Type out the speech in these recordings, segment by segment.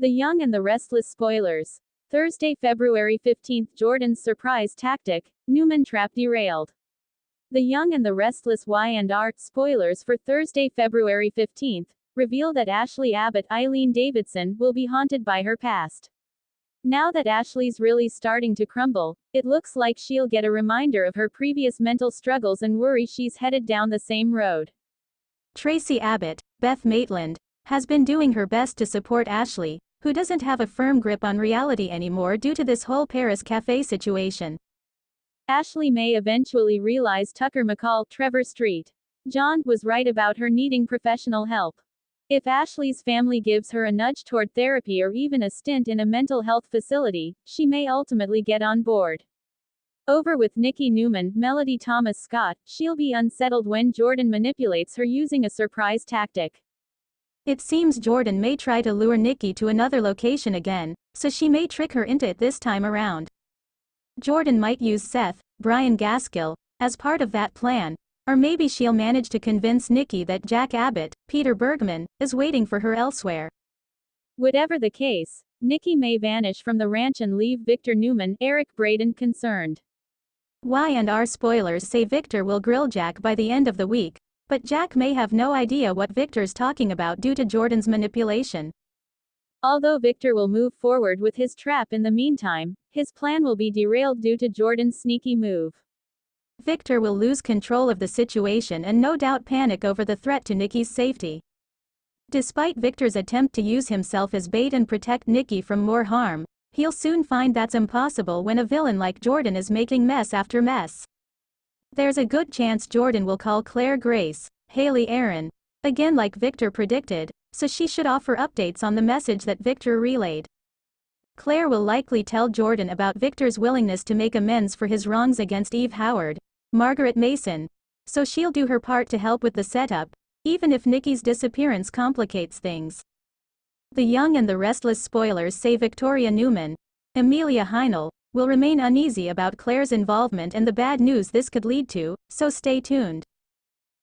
The Young and the Restless spoilers. Thursday, February 15th. Jordan's surprise tactic, Newman trap derailed. The Young and the Restless Y&R spoilers for Thursday, February 15th, reveal that Ashley Abbott Eileen Davidson will be haunted by her past. Now that Ashley's really starting to crumble, it looks like she'll get a reminder of her previous mental struggles and worry she's headed down the same road. Tracy Abbott, Beth Maitland, has been doing her best to support Ashley, who doesn't have a firm grip on reality anymore due to this whole Paris cafe situation. Ashley may eventually realize Tucker McCall, Trevor Street, John, was right about her needing professional help. If Ashley's family gives her a nudge toward therapy or even a stint in a mental health facility, she may ultimately get on board. Over with Nikki Newman, Melody Thomas Scott, she'll be unsettled when Jordan manipulates her using a surprise tactic. It seems Jordan may try to lure Nikki to another location again, so she may trick her into it this time around. Jordan might use Seth, Brian Gaskill, as part of that plan, or maybe she'll manage to convince Nikki that Jack Abbott, Peter Bergman, is waiting for her elsewhere. Whatever the case, Nikki may vanish from the ranch and leave Victor Newman, Eric Braden concerned. Y&R spoilers say Victor will grill Jack by the end of the week, but Jack may have no idea what Victor's talking about due to Jordan's manipulation. Although Victor will move forward with his trap in the meantime, his plan will be derailed due to Jordan's sneaky move. Victor will lose control of the situation and no doubt panic over the threat to Nikki's safety. Despite Victor's attempt to use himself as bait and protect Nikki from more harm, he'll soon find that's impossible when a villain like Jordan is making mess after mess. There's a good chance Jordan will call Claire Grace, Haley Aaron, again like Victor predicted, so she should offer updates on the message that Victor relayed. Claire will likely tell Jordan about Victor's willingness to make amends for his wrongs against Eve Howard, Margaret Mason, so she'll do her part to help with the setup, even if Nikki's disappearance complicates things. The Young and the Restless spoilers say Victoria Newman, Amelia Heinel, will remain uneasy about Claire's involvement and the bad news this could lead to, so stay tuned.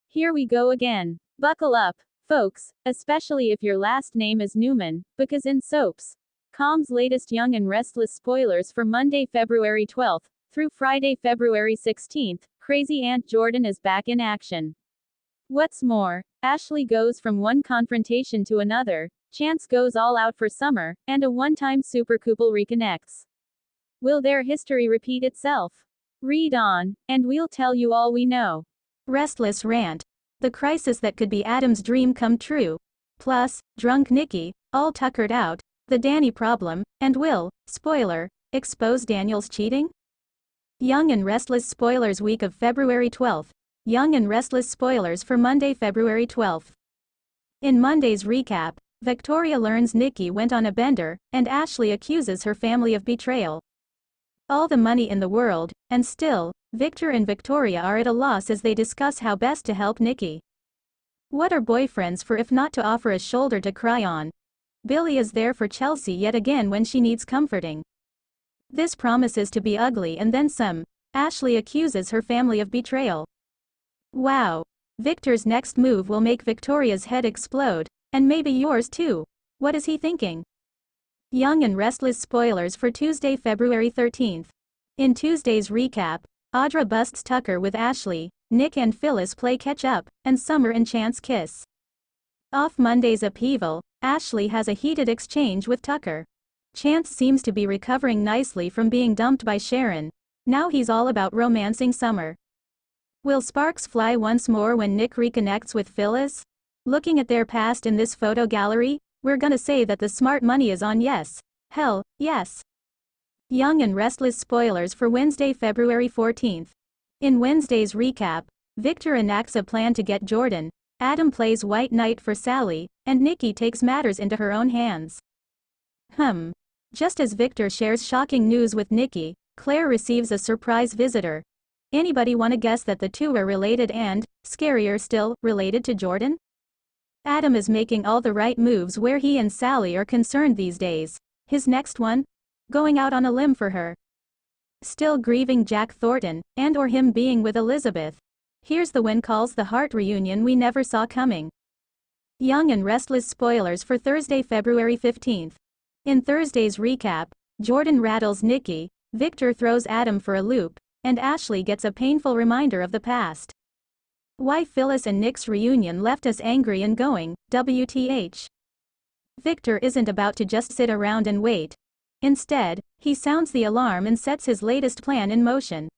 Here we go again. Buckle up, folks, especially if your last name is Newman, because in soaps.com's latest Young and Restless spoilers for Monday, February 12th, through Friday, February 16th, Crazy Aunt Jordan is back in action. What's more, Ashley goes from one confrontation to another, Chance goes all out for Summer, and a one-time super couple reconnects. Will their history repeat itself? Read on, and we'll tell you all we know. Restless rant. The crisis that could be Adam's dream come true. Plus, drunk Nikki, all tuckered out, the Danny problem, and will, spoiler, expose Daniel's cheating? Young and Restless spoilers week of February 12th. Young and Restless spoilers for Monday, February 12th. In Monday's recap, Victoria learns Nikki went on a bender, and Ashley accuses her family of betrayal. All the money in the world, and still, Victor and Victoria are at a loss as they discuss how best to help Nikki. What are boyfriends for if not to offer a shoulder to cry on? Billy is there for Chelsea yet again when she needs comforting. This promises to be ugly and then some. Ashley accuses her family of betrayal. Wow. Victor's next move will make Victoria's head explode, and maybe yours too. What is he thinking? Young and Restless spoilers for Tuesday, February 13th. In Tuesday's recap, Audra busts Tucker with Ashley, Nick and Phyllis play catch-up, and Summer and Chance kiss. Off Monday's upheaval, Ashley has a heated exchange with Tucker. Chance seems to be recovering nicely from being dumped by Sharon. Now he's all about romancing Summer. Will sparks fly once more when Nick reconnects with Phyllis? Looking at their past in this photo gallery, we're gonna say that the smart money is on yes. Hell, yes. Young and Restless spoilers for Wednesday, February 14th. In Wednesday's recap, Victor enacts a plan to get Jordan, Adam plays White Knight for Sally, and Nikki takes matters into her own hands. Just as Victor shares shocking news with Nikki, Claire receives a surprise visitor. Anybody wanna guess that the two are related and, scarier still, related to Jordan? Adam is making all the right moves where he and Sally are concerned these days. His next one? Going out on a limb for her. Still grieving Jack Thornton, and or him being with Elizabeth. Here's the When Calls the Heart reunion we never saw coming. Young and Restless spoilers for Thursday, February 15th. In Thursday's recap, Jordan rattles Nikki, Victor throws Adam for a loop, and Ashley gets a painful reminder of the past. Why Phyllis and Nick's reunion left us angry and going, WTH. Victor isn't about to just sit around and wait. Instead, he sounds the alarm and sets his latest plan in motion.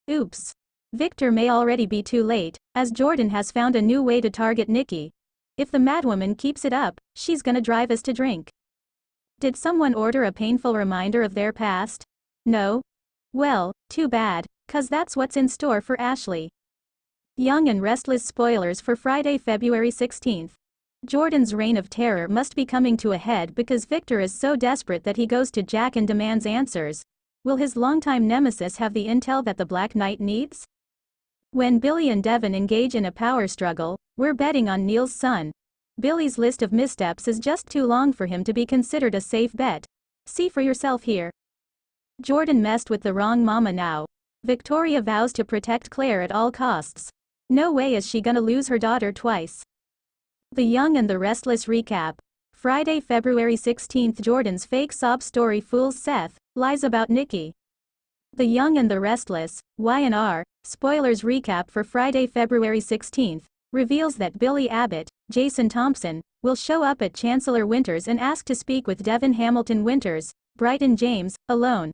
Oops. Victor may already be too late, as Jordan has found a new way to target Nikki. If the madwoman keeps it up, she's gonna drive us to drink. Did someone order a painful reminder of their past? No? Well, too bad, 'cause that's what's in store for Ashley. Young and Restless spoilers for Friday, February 16th. Jordan's reign of terror must be coming to a head because Victor is so desperate that he goes to Jack and demands answers. Will his longtime nemesis have the intel that the Black Knight needs? When Billy and Devin engage in a power struggle, we're betting on Neil's son. Billy's list of missteps is just too long for him to be considered a safe bet. See for yourself here. Jordan messed with the wrong mama now. Victoria vows to protect Claire at all costs. No way is she gonna lose her daughter twice. The Young and the Restless recap. Friday, February 16th. Jordan's fake sob story fools Seth, lies about Nikki. The Young and the Restless, Y&R, spoilers recap for Friday, February 16th, reveals that Billy Abbott, Jason Thompson, will show up at Chancellor Winters and ask to speak with Devin Hamilton Winters, Brighton James, alone.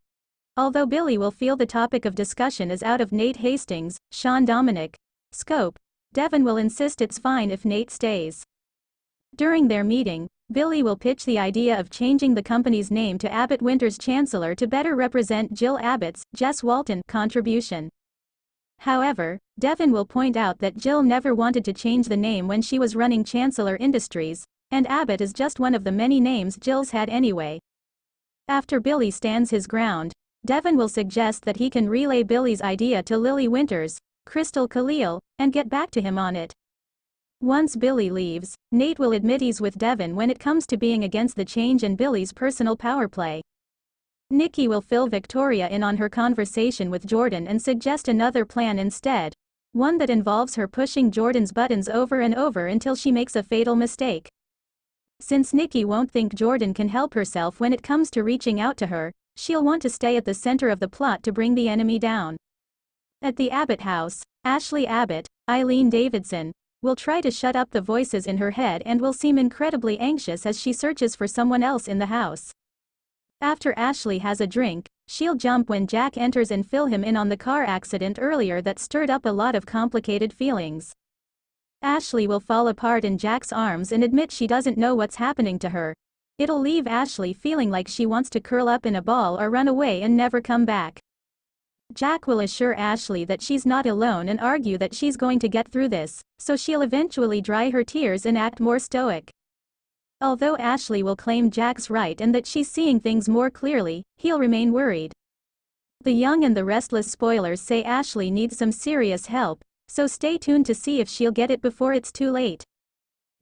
Although Billy will feel the topic of discussion is out of Nate Hastings, Sean Dominic, scope, Devin will insist it's fine if Nate stays. During their meeting, Billy will pitch the idea of changing the company's name to Abbott Winters Chancellor to better represent Jill Abbott's, Jess Walton, contribution. However, Devin will point out that Jill never wanted to change the name when she was running Chancellor Industries, and Abbott is just one of the many names Jill's had anyway. After Billy stands his ground, Devin will suggest that he can relay Billy's idea to Lily Winters, Crystal Khalil, and get back to him on it. Once Billy leaves, Nate will admit he's with Devin when it comes to being against the change and Billy's personal power play. Nikki will fill Victoria in on her conversation with Jordan and suggest another plan instead, one that involves her pushing Jordan's buttons over and over until she makes a fatal mistake. Since Nikki won't think Jordan can help herself when it comes to reaching out to her, she'll want to stay at the center of the plot to bring the enemy down. At the Abbott house, Ashley Abbott, Eileen Davidson, will try to shut up the voices in her head and will seem incredibly anxious as she searches for someone else in the house. After Ashley has a drink, she'll jump when Jack enters and fill him in on the car accident earlier that stirred up a lot of complicated feelings. Ashley will fall apart in Jack's arms and admit she doesn't know what's happening to her. It'll leave Ashley feeling like she wants to curl up in a ball or run away and never come back. Jack will assure Ashley that she's not alone and argue that she's going to get through this, so she'll eventually dry her tears and act more stoic. Although Ashley will claim Jack's right and that she's seeing things more clearly, he'll remain worried. The Young and the Restless spoilers say Ashley needs some serious help, so stay tuned to see if she'll get it before it's too late.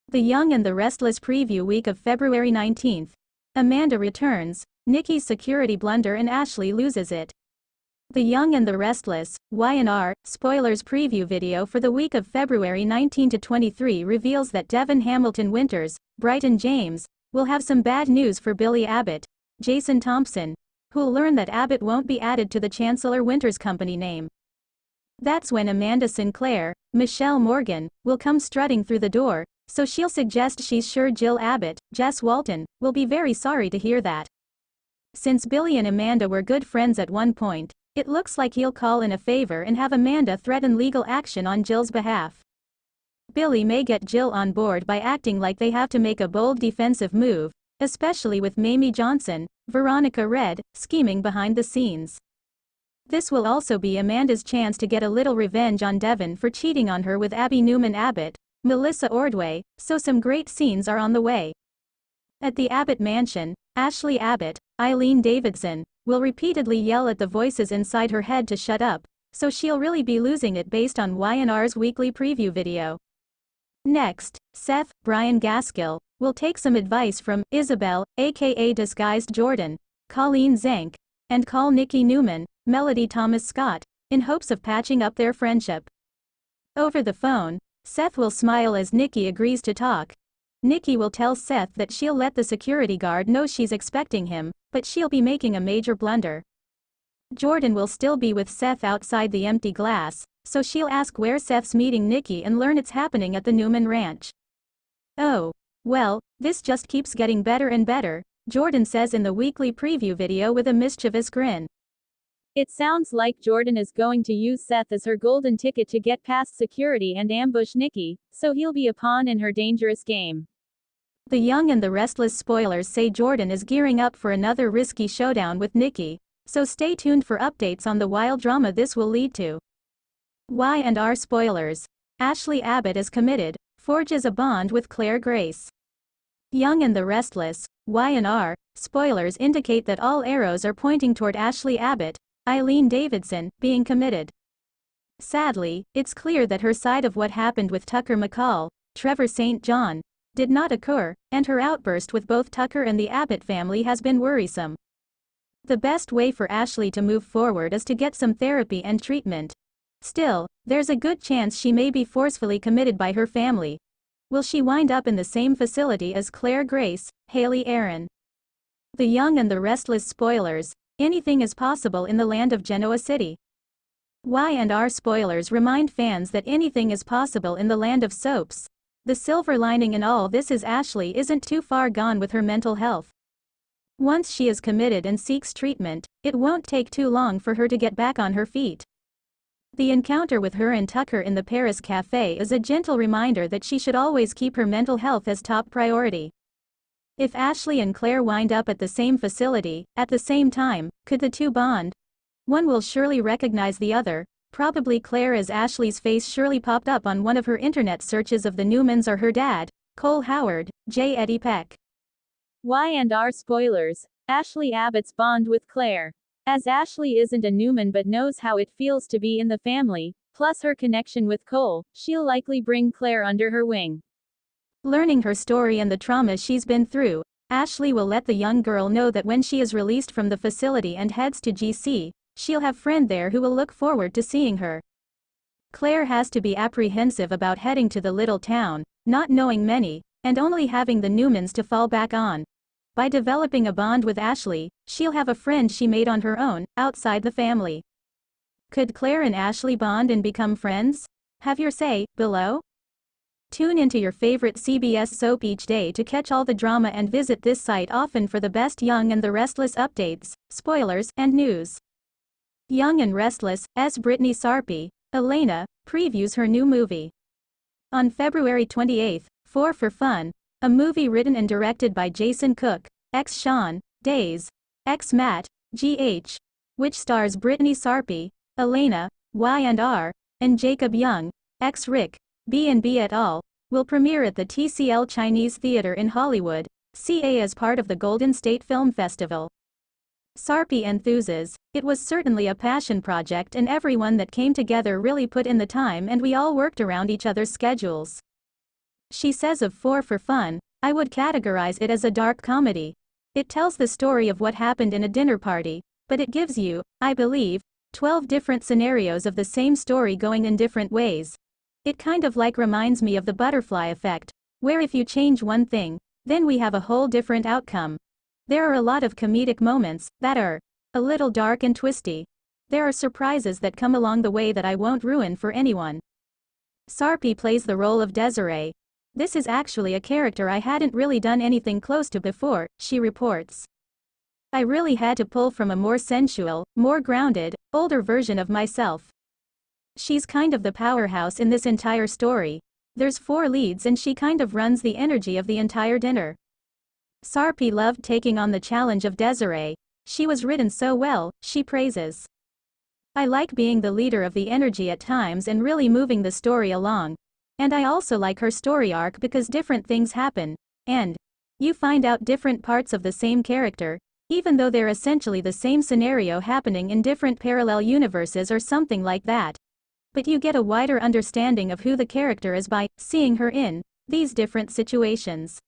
The Young and the Restless preview week of February 19th. Amanda returns, Nikki's security blunder and Ashley loses it. The Young and the Restless, Y&R, spoilers preview video for the week of February 19 to 23 reveals that Devin Hamilton Winters, Brighton James, will have some bad news for Billy Abbott, Jason Thompson, who'll learn that Abbott won't be added to the Chancellor Winters company name. That's when Amanda Sinclair, Michelle Morgan, will come strutting through the door, so she'll suggest she's sure Jill Abbott, Jess Walton, will be very sorry to hear that. Since Billy and Amanda were good friends at one point, it looks like he'll call in a favor and have Amanda threaten legal action on Jill's behalf. Billy may get Jill on board by acting like they have to make a bold defensive move, especially with Mamie Johnson, Veronica Red, scheming behind the scenes. This will also be Amanda's chance to get a little revenge on Devin for cheating on her with Abby Newman Abbott, Melissa Ordway, so some great scenes are on the way. At the Abbott mansion, Ashley Abbott, Eileen Davidson, will repeatedly yell at the voices inside her head to shut up, so she'll really be losing it based on Y&R's weekly preview video. Next, Seth, Brian Gaskill, will take some advice from Isabel, aka Disguised Jordan, Colleen Zank, and call Nikki Newman, Melody Thomas Scott, in hopes of patching up their friendship. Over the phone, Seth will smile as Nikki agrees to talk. Nikki will tell Seth that she'll let the security guard know she's expecting him, but she'll be making a major blunder. Jordan will still be with Seth outside the empty glass, so she'll ask where Seth's meeting Nikki and learn it's happening at the Newman Ranch. "Oh. Well, this just keeps getting better and better," Jordan says in the weekly preview video with a mischievous grin. It sounds like Jordan is going to use Seth as her golden ticket to get past security and ambush Nikki, so he'll be a pawn in her dangerous game. The Young and the Restless spoilers say Jordan is gearing up for another risky showdown with Nikki, so stay tuned for updates on the wild drama this will lead to. Y&R spoilers. Ashley Abbott is committed, forges a bond with Claire Grace. Young and the Restless, Y&R, spoilers indicate that all arrows are pointing toward Ashley Abbott, Eileen Davidson, being committed. Sadly, it's clear that her side of what happened with Tucker McCall, Trevor St. John, did not occur, and her outburst with both Tucker and the Abbott family has been worrisome. The best way for Ashley to move forward is to get some therapy and treatment. Still, there's a good chance she may be forcefully committed by her family. Will she wind up in the same facility as Claire Grace, Haley Aaron? The Young and the Restless spoilers. Anything is possible in the land of Genoa City. Y&R spoilers remind fans that anything is possible in the land of soaps. The silver lining in all this is Ashley isn't too far gone with her mental health. Once she is committed and seeks treatment, it won't take too long for her to get back on her feet. The encounter with her and Tucker in the Paris cafe is a gentle reminder that she should always keep her mental health as top priority. If Ashley and Claire wind up at the same facility, at the same time, could the two bond? One will surely recognize the other, probably Claire, as Ashley's face surely popped up on one of her internet searches of the Newmans or her dad, Cole Howard, J. Eddie Peck. Y&R spoilers. Ashley Abbott's bond with Claire. As Ashley isn't a Newman but knows how it feels to be in the family, plus her connection with Cole, she'll likely bring Claire under her wing. Learning her story and the trauma she's been through, Ashley will let the young girl know that when she is released from the facility and heads to GC, she'll have a friend there who will look forward to seeing her. Claire has to be apprehensive about heading to the little town, not knowing many, and only having the Newmans to fall back on. By developing a bond with Ashley, she'll have a friend she made on her own, outside the family. Could Claire and Ashley bond and become friends? Have your say, below. Tune into your favorite CBS soap each day to catch all the drama and visit this site often for the best Young and the Restless updates, spoilers, and news. Young and Restless, as Brittany Sarpy, Elena, previews her new movie. On February 28, 4 for Fun, a movie written and directed by Jason Cook, ex-Sean, Days, ex-Matt, G.H., which stars Brittany Sarpy, Elena, Y&R, and Jacob Young, ex-Rick, B&B et al., will premiere at the TCL Chinese Theater in Hollywood, CA, as part of the Golden State Film Festival. Sarpy enthuses, "It was certainly a passion project and everyone that came together really put in the time and we all worked around each other's schedules." She says of 4 for Fun, "I would categorize it as a dark comedy. It tells the story of what happened in a dinner party, but it gives you, I believe, 12 different scenarios of the same story going in different ways. It kind of like reminds me of the butterfly effect, where if you change one thing, then we have a whole different outcome. There are a lot of comedic moments that are a little dark and twisty. There are surprises that come along the way that I won't ruin for anyone." Sarpy plays the role of Desiree. "This is actually a character I hadn't really done anything close to before," she reports. "I really had to pull from a more sensual, more grounded, older version of myself. She's kind of the powerhouse in this entire story. There's 4 leads and she kind of runs the energy of the entire dinner." Sarpy loved taking on the challenge of Desiree. "She was written so well," she praises. "I like being the leader of the energy at times and really moving the story along. And I also like her story arc because different things happen, and you find out different parts of the same character, even though they're essentially the same scenario happening in different parallel universes or something like that. But you get a wider understanding of who the character is by seeing her in these different situations."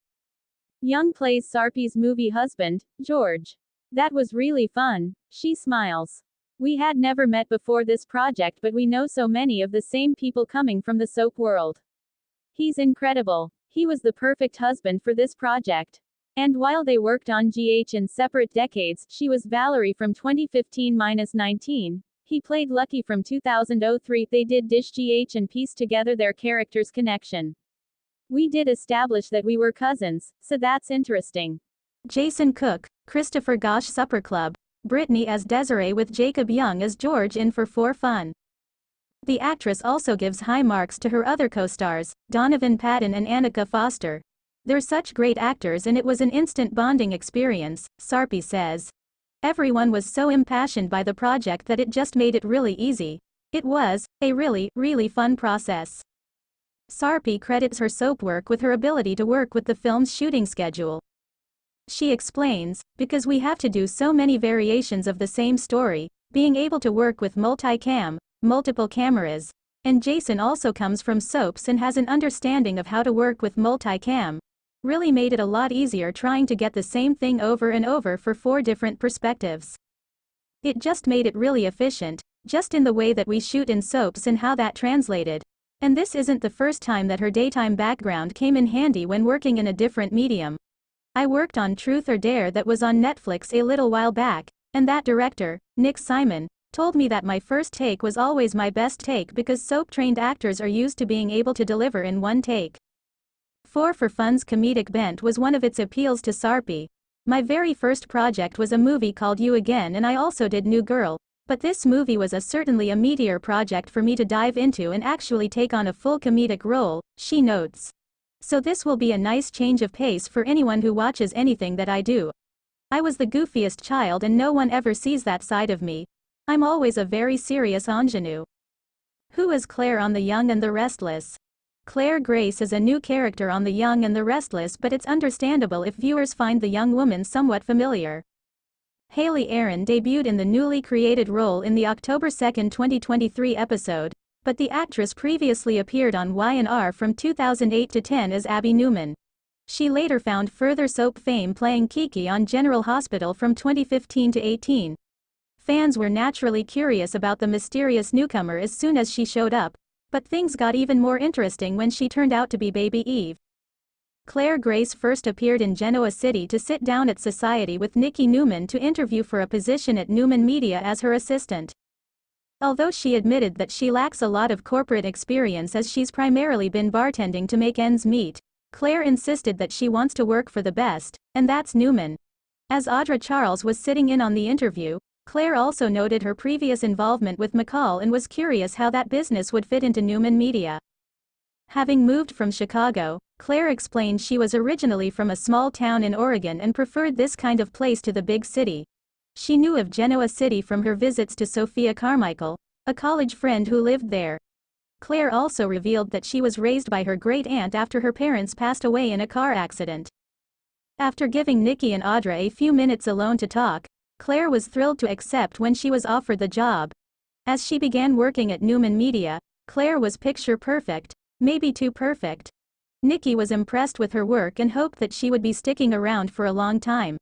Young plays Sarpy's movie husband, George. "That was really fun," she smiles. "We had never met before this project but we know so many of the same people coming from the soap world. He's incredible. He was the perfect husband for this project. And while they worked on GH in separate decades, she was Valerie from 2015-19. He played Lucky from 2003. They did dish GH and pieced together their characters' connection. We did establish that we were cousins, so that's interesting. Jason Cook, Christopher Gosh Supper Club, Brittany as Desiree with Jacob Young as George in for fun. The actress also gives high marks to her other co-stars, Donovan Patton and Annika Foster. They're such great actors and it was an instant bonding experience, Sarpy says. Everyone was so impassioned by the project that it just made it really easy. It was a really fun process. Sarpy credits her soap work with her ability to work with the film's shooting schedule. She explains, because we have to do so many variations of the same story, being able to work with multicam, multiple cameras, and Jason also comes from soaps and has an understanding of how to work with multicam, really made it a lot easier trying to get the same thing over and over for 4 different perspectives. It just made it really efficient, just in the way that we shoot in soaps and how that translated. And this isn't the first time that her daytime background came in handy when working in a different medium. I worked on Truth or Dare that was on Netflix a little while back, and that director, Nick Simon, told me that my first take was always my best take because soap-trained actors are used to being able to deliver in one take. For Fun's comedic bent was one of its appeals to Sarpy. My very first project was a movie called You Again and I also did New Girl, but this movie was certainly a meteor project for me to dive into and actually take on a full comedic role, she notes. So this will be a nice change of pace for anyone who watches anything that I do. I was the goofiest child and no one ever sees that side of me. I'm always a very serious ingenue. Who is Claire on The Young and the Restless? Claire Grace is a new character on The Young and the Restless, but it's understandable if viewers find the young woman somewhat familiar. Haley Aaron debuted in the newly created role in the October 2, 2023 episode, but the actress previously appeared on Y&R from 2008 to 10 as Abby Newman. She later found further soap fame playing Kiki on General Hospital from 2015 to 18. Fans were naturally curious about the mysterious newcomer as soon as she showed up, but things got even more interesting when she turned out to be Baby Eve. Claire Grace first appeared in Genoa City to sit down at Society with Nikki Newman to interview for a position at Newman Media as her assistant. Although she admitted that she lacks a lot of corporate experience as she's primarily been bartending to make ends meet, Claire insisted that she wants to work for the best, and that's Newman. As Audra Charles was sitting in on the interview, Claire also noted her previous involvement with McCall and was curious how that business would fit into Newman Media. Having moved from Chicago, Claire explained she was originally from a small town in Oregon and preferred this kind of place to the big city. She knew of Genoa City from her visits to Sophia Carmichael, a college friend who lived there. Claire also revealed that she was raised by her great-aunt after her parents passed away in a car accident. After giving Nikki and Audra a few minutes alone to talk, Claire was thrilled to accept when she was offered the job. As she began working at Newman Media, Claire was picture perfect, maybe too perfect. Nikki was impressed with her work and hoped that she would be sticking around for a long time.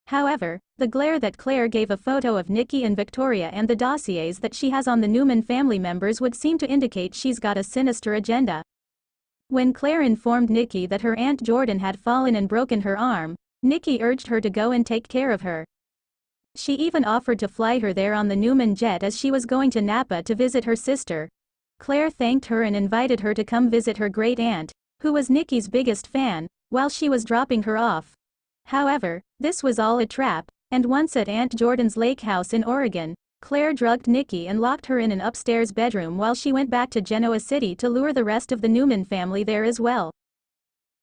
However, the glare that Claire gave a photo of Nikki and Victoria and the dossiers that she has on the Newman family members would seem to indicate she's got a sinister agenda. When Claire informed Nikki that her Aunt Jordan had fallen and broken her arm, Nikki urged her to go and take care of her. She even offered to fly her there on the Newman jet as she was going to Napa to visit her sister. Claire thanked her and invited her to come visit her great-aunt, who was Nikki's biggest fan, while she was dropping her off. However, this was all a trap, and once at Aunt Jordan's lake house in Oregon, Claire drugged Nikki and locked her in an upstairs bedroom while she went back to Genoa City to lure the rest of the Newman family there as well.